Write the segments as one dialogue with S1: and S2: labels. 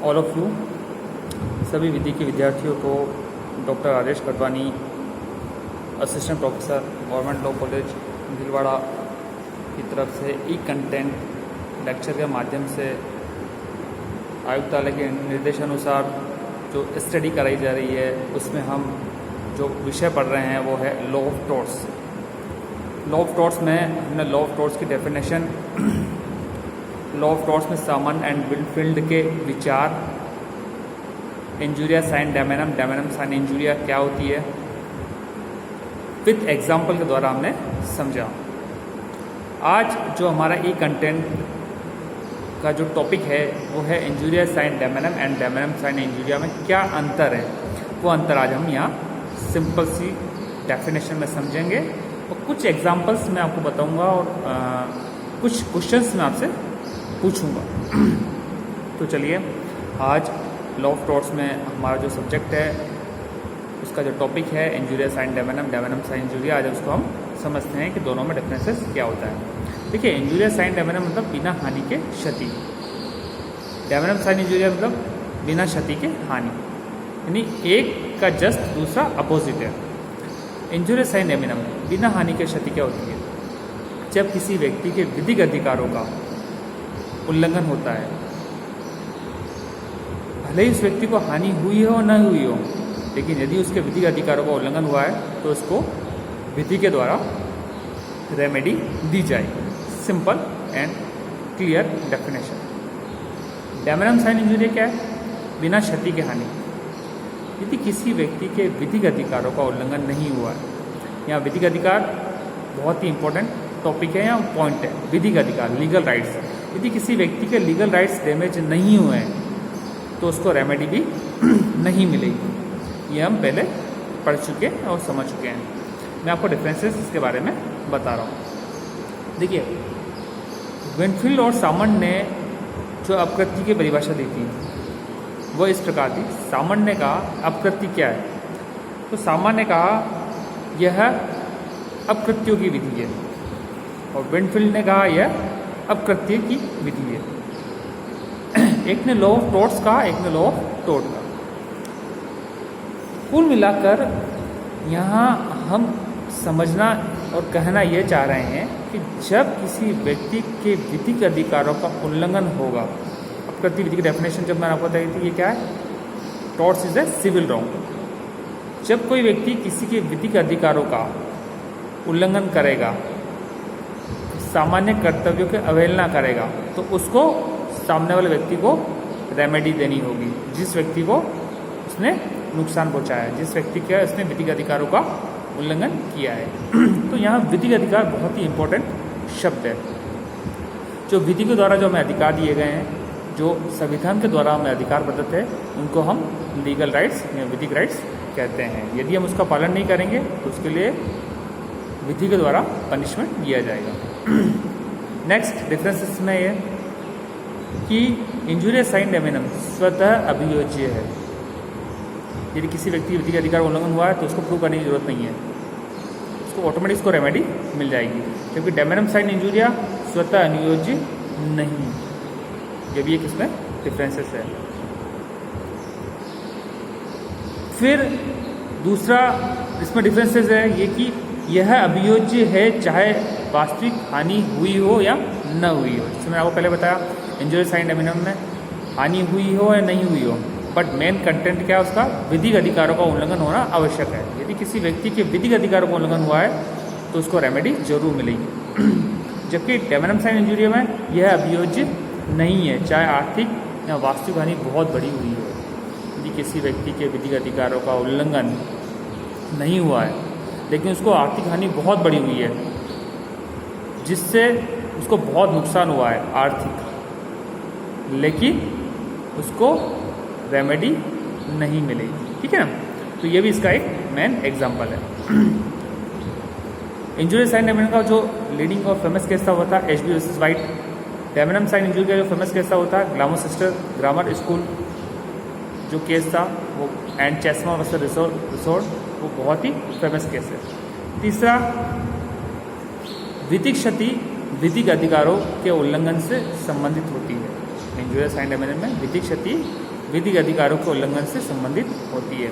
S1: All of you, सभी विधि के विद्यार्थियों को doctor Rajesh Katwani, assistant professor, government law college Bhilwara की तरफ से ई कंटेंट लेक्चर के माध्यम से आयुक्तालय के निर्देशानुसार जो स्टडी कराई जा रही है उसमें हम जो विषय पढ़ रहे हैं वो है law of torts. Law of torts में हमने लॉ ऑफ टॉर्ट्स की डेफिनेशन, लॉ ऑफ टॉर्ट्स में सामन एंड विलफील्ड के विचार, इंजुरिया साइन डैमेनम, डैमेनम साइन इंजुरिया क्या होती है, विथ एग्जाम्पल के द्वारा हमने समझा। आज जो हमारा ई कंटेंट का जो टॉपिक है वो है इंजुरिया साइन डैमेनम एंड डैमेनम साइन इंजुरिया में क्या अंतर है, वो अंतर आज हम यहाँ सिंपल सी डेफिनेशन में समझेंगे और कुछ एग्जांपल्स मैं आपको बताऊंगा और कुछ क्वेश्चंस मैं आपसे पूछूंगा। तो चलिए, आज लॉ ऑफ टॉर्ट्स में हमारा जो सब्जेक्ट है उसका जो टॉपिक है इंजुरिया साइन डैमेनम, डैमेनम साइन इंजुरिया, आज उसको हम समझते हैं कि दोनों में डिफरेंसेस क्या होता है। देखिए, इंजुरिया साइन डैमेनम मतलब बिना हानि के क्षति, डैमेनम साइन इंजुरिया मतलब बिना क्षति के हानि, यानी एक का जस्ट दूसरा अपोजिट है। इंजुरिया साइन डैमेनम बिना हानि के क्षति क्या होती है? जब किसी व्यक्ति के विधिक अधिकारों का उल्लंघन होता है, भले ही उस व्यक्ति को हानि हुई हो न हुई हो, लेकिन यदि उसके विधिक अधिकारों का उल्लंघन हुआ है तो उसको विधि के द्वारा रेमेडी दी जाएगी। Simple and clear definition. Damnum sine injuria क्या है? बिना क्षति के हानि। यदि किसी व्यक्ति के विधिक अधिकारों का उल्लंघन नहीं हुआ है, यहाँ विधिक अधिकार बहुत ही इंपॉर्टेंट टॉपिक है, यहाँ पॉइंट है, विधिक अधिकार, लीगल राइट्स। यदि किसी व्यक्ति के लीगल राइट्स डैमेज नहीं हुए हैं तो उसको रेमेडी भी नहीं मिलेगी। ये हम पहले पढ़ चुके हैं और समझ चुके हैं। मैं आपको डिफरेंसेस इसके बारे में बता रहा हूँ। देखिए, विनफील्ड और सामंड ने जो अपकृत्य की परिभाषा दी थी वो इस प्रकार थी। सामंड ने कहा अपकृत्य क्या है, तो सामंड ने कहा यह अपकृत्यों की विधि है, और विनफील्ड ने कहा यह अपकृत्य की विधि है। एक ने लॉ ऑफ टॉर्ट्स कहा, एक ने लॉ ऑफ टॉर्ट कहा। कुल मिलाकर यहाँ हम समझना और कहना ये चाह रहे हैं कि जब किसी व्यक्ति के विधिक अधिकारों का उल्लंघन होगा, अपकृत्य विधि की डेफिनेशन जब मैंने आपको बताई थी, ये क्या है? Torts is a civil wrong. जब कोई व्यक्ति किसी के विधिक अधिकारों का उल्लंघन करेगा, सामान्य कर्तव्यों की अवहेलना करेगा, तो उसको सामने वाले व्यक्ति को रेमेडी देनी होगी, जिस व्यक्ति को उसने नुकसान पहुंचाया है, जिस व्यक्ति का उसने विधिक अधिकारों का उल्लंघन किया है। तो यहाँ विधिक अधिकार बहुत ही इंपॉर्टेंट शब्द है। जो विधि के द्वारा जो हमें अधिकार दिए गए हैं, जो संविधान के द्वारा हमें अधिकार प्रदत्त है, उनको हम लीगल राइट्स या विधिक राइट्स कहते हैं। यदि हम उसका पालन नहीं करेंगे तो उसके लिए विधि के द्वारा पनिशमेंट दिया जाएगा। नेक्स्ट डिफरेंसेस में ये कि इंजुरिया साइन डैमेनम स्वतः अभियोज्य है। यदि किसी व्यक्ति विधिक अधिकार उल्लंघन हुआ है तो उसको प्रूव करने की जरूरत नहीं है, उसको ऑटोमेटिक उसको रेमेडी मिल जाएगी। क्योंकि डैमेनम साइन इंजुरिया स्वतः अनुयोज्य नहीं। ये भी एक इसमें डिफरेंसेस है। फिर दूसरा इसमें डिफरेंसेस है ये कि यह अभियोज्य है चाहे वास्तविक हानि हुई हो या न हुई हो। जैसे मैंने आपको पहले बताया, इंजुरिया साइन डैमेनम में हानि हुई हो या नहीं हुई हो, बट मेन कंटेंट क्या है उसका? विधिक अधिकारों का उल्लंघन होना आवश्यक है। यदि किसी व्यक्ति के विधिक अधिकारों का उल्लंघन हुआ है तो उसको रेमेडी जरूर मिलेगी। जबकि डैमेनम साइन इंजुरिया में यह अभियोज्य नहीं है, चाहे आर्थिक या वास्तविक हानि बहुत बड़ी हुई हो। यदि किसी व्यक्ति के विधिक अधिकारों का उल्लंघन नहीं हुआ है लेकिन उसको आर्थिक हानि बहुत बड़ी हुई है, जिससे उसको बहुत नुकसान हुआ है आर्थिक, लेकिन उसको रेमेडी नहीं मिलेगी। ठीक है ना? तो ये भी इसका एक मेन एग्जांपल है। इंजुरिया साइन डैमेनम का जो लीडिंग और फेमस केस था वो था Ashby versus White. Damnum sine injury का जो फेमस केस था वो था ग्लामर सिस्टर ग्रामर स्कूल जो केस था वो, एंड चेस्मा वर्सेस रिसोर्ट, वो बहुत ही फेमस केस है। तीसरा, विधिक क्षति विधिक अधिकारों के उल्लंघन से संबंधित होती है। इंजुरिया साइन डैमेनम में विधिक क्षति विधिक अधिकारों के उल्लंघन से संबंधित होती है।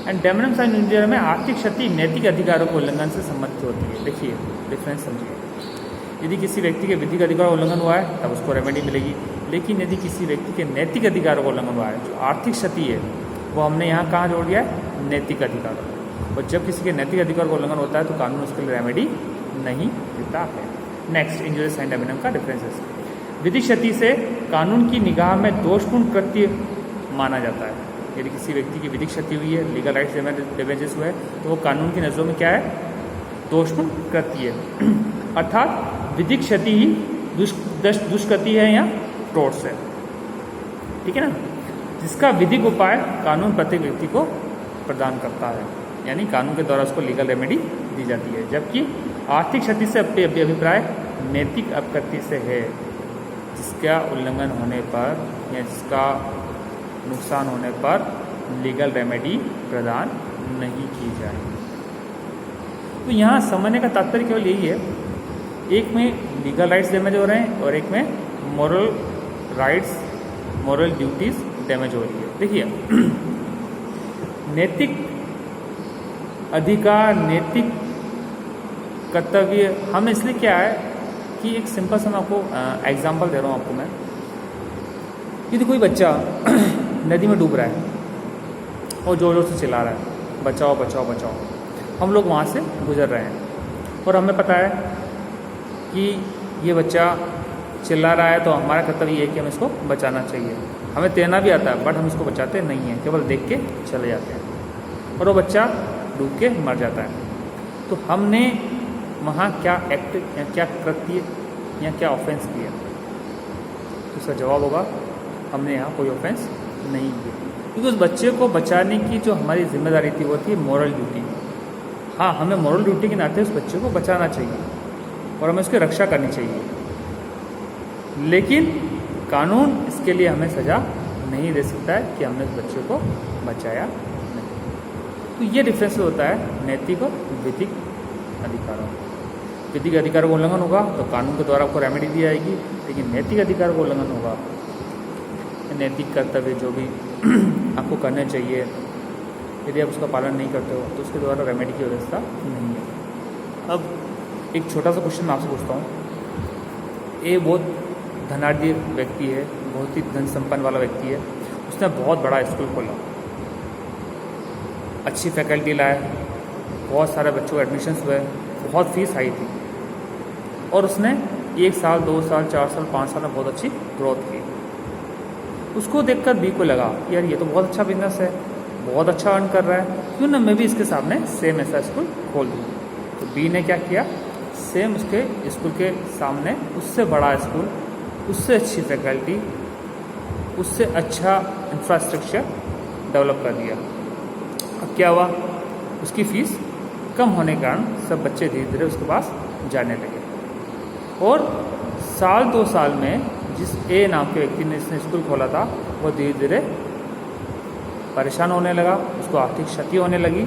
S1: एंड डैमनम साइन इंजुरिया में आर्थिक क्षति नैतिक अधिकारों के उल्लंघन से संबंधित होती है। देखिए डिफरेंस समझिए, यदि किसी व्यक्ति के विधिक अधिकार उल्लंघन हुआ है तब उसको रेमेडी मिलेगी, लेकिन यदि किसी व्यक्ति के नैतिक अधिकारों का उल्लंघन हुआ है, जो आर्थिक क्षति है वो हमने यहाँ कहाँ जोड़ दिया है, नैतिक अधिकारों। और जब किसी के नैतिक अधिकार का उल्लंघन होता है तो कानून उसके लिए रेमेडी नहीं देता है। नेक्स्ट, इंजुरियस एंड डैमनम का डिफरेंसेस। विधिक क्षति से कानून की निगाह में दोषपूर्ण कृत्य माना जाता है। यदि किसी व्यक्ति की विधिक क्षति हुई है, लीगल राइट्स डैमेजेस हुए हैं, तो वो कानून की नज़रों में क्या है, दोषपूर्ण कृत्य है। अर्थात विधिक क्षति ही दुष्कृति है या टोट्स है, ठीक है ना, जिसका विधिक उपाय कानून प्रत्येक व्यक्ति को प्रदान करता है, यानी कानून के द्वारा उसको लीगल रेमेडी दी जाती है। जबकि आर्थिक क्षति से अपने अभिप्राय नैतिक अपकृत्य से है, जिसका उल्लंघन होने पर या जिसका नुकसान होने पर लीगल रेमेडी प्रदान नहीं की जाए। तो यहाँ समझने का तात्पर्य केवल यही है, एक में लीगल राइट्स डैमेज हो रहे हैं और एक में moral rights, moral duties damage हो रही है। देखिए नैतिक अधिकार, नैतिक कर्तव्य, हम इसलिए क्या है कि एक सिंपल सा मैं आपको एग्जांपल दे रहा हूँ आपको मैं। यदि कोई बच्चा नदी में डूब रहा है और जोर जोर से चिल्ला रहा है बचाओ बचाओ बचाओ, हम लोग वहाँ से गुजर रहे हैं और हमें पता है कि ये बच्चा चिल्ला रहा है, तो हमारा कर्तव्य ये है कि हमें इसको बचाना चाहिए। हमें तैरना भी आता है बट हम इसको बचाते नहीं हैं, केवल देख के चले जाते हैं और वो बच्चा डूब के मर जाता है। तो हमने वहाँ क्या एक्ट या क्या कृत्य या क्या ऑफेंस किया? तो उसका जवाब होगा हमने यहाँ कोई ऑफेंस नहीं किया, क्योंकि उस बच्चे को बचाने की जो हमारी जिम्मेदारी थी वो थी मॉरल ड्यूटी। हाँ, हमें मॉरल ड्यूटी के नाते उस बच्चे को बचाना चाहिए और हमें उसकी रक्षा करनी चाहिए, लेकिन कानून इसके लिए हमें सज़ा नहीं दे सकता है कि हमने उस बच्चे को बचाया नहीं। तो ये डिफरेंस होता है नैतिक और विधिक अधिकारों। विधिक अधिकारों का उल्लंघन होगा तो कानून के द्वारा आपको रेमेडी दी जाएगी, लेकिन नैतिक अधिकार का उल्लंघन होगा, नैतिक कर्तव्य जो भी आपको करने चाहिए, यदि आप उसका पालन नहीं करते हो तो उसके द्वारा रेमेडी की व्यवस्था नहीं है। अब एक छोटा सा क्वेश्चन मैं आपसे पूछता हूँ। ये बहुत धनाढ़ व्यक्ति है, बहुत ही धन संपन्न वाला व्यक्ति है, उसने बहुत बड़ा स्कूल खोला, अच्छी फैकल्टी लाए, बहुत सारे बच्चों को एडमिशन्स हुए, बहुत फीस आई थी और उसने 1 साल 2 साल 4 साल 5 साल में बहुत अच्छी ग्रोथ की। उसको देखकर बी को लगा यार ये तो बहुत अच्छा बिजनेस है, बहुत अच्छा अर्न कर रहा है, क्यों ना मैं भी इसके सामने सेम ऐसा स्कूल खोल दूँ। तो बी ने क्या किया, सेम उसके स्कूल के सामने उससे बड़ा स्कूल, उससे अच्छी फैकल्टी, उससे अच्छा इंफ्रास्ट्रक्चर डेवलप कर दिया। अब क्या हुआ, उसकी फ़ीस कम होने के कारण सब बच्चे धीरे धीरे उसके पास जाने लगे और 1-2 साल में जिस ए नाम के व्यक्ति ने इसने स्कूल खोला था वो धीरे धीरे परेशान होने लगा, उसको आर्थिक क्षति होने लगी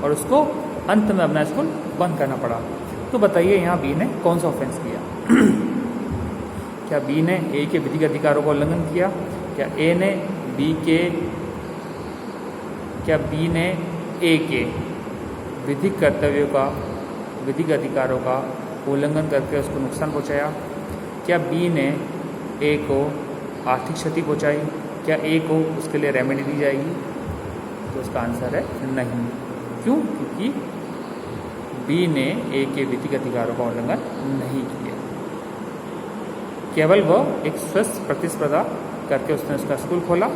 S1: और उसको अंत में अपना स्कूल बंद करना पड़ा। तो बताइए यहाँ बी ने कौन सा ऑफेंस किया? क्या बी ने ए के विधिक अधिकारों का उल्लंघन किया? क्या ए ने बी के, क्या बी ने ए के विधिक कर्तव्यों का, विधिक अधिकारों का उल्लंघन करके उसको नुकसान पहुंचाया? क्या बी ने ए को आर्थिक क्षति पहुंचाई? क्या ए को उसके लिए रेमेडी दी जाएगी? तो उसका आंसर है नहीं। क्यों? क्योंकि बी ने ए के विधिक अधिकारों का उल्लंघन नहीं किया, केवल वह एक स्वस्थ प्रतिस्पर्धा करके उसने उसका स्कूल खोला,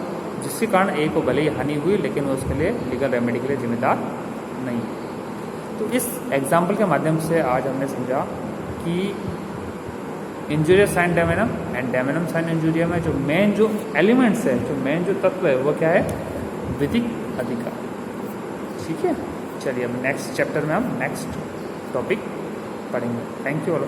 S1: जिसके कारण ए को भले ही हानि हुई लेकिन वो उसके लिए लीगल रेमेडी के लिए जिम्मेदार नहीं। तो इस एग्जाम्पल के माध्यम से आज हमने समझा कि इंजुरियस साइन डैमेनम एंड डैमेनम साइन इंजुरिया में जो मेन जो एलिमेंट्स है, जो मेन जो तत्व है वो क्या है, विधिक अधिकार। ठीक है, चलिए अब नेक्स्ट चैप्टर में हम नेक्स्ट टॉपिक पढ़ेंगे। Thank you all.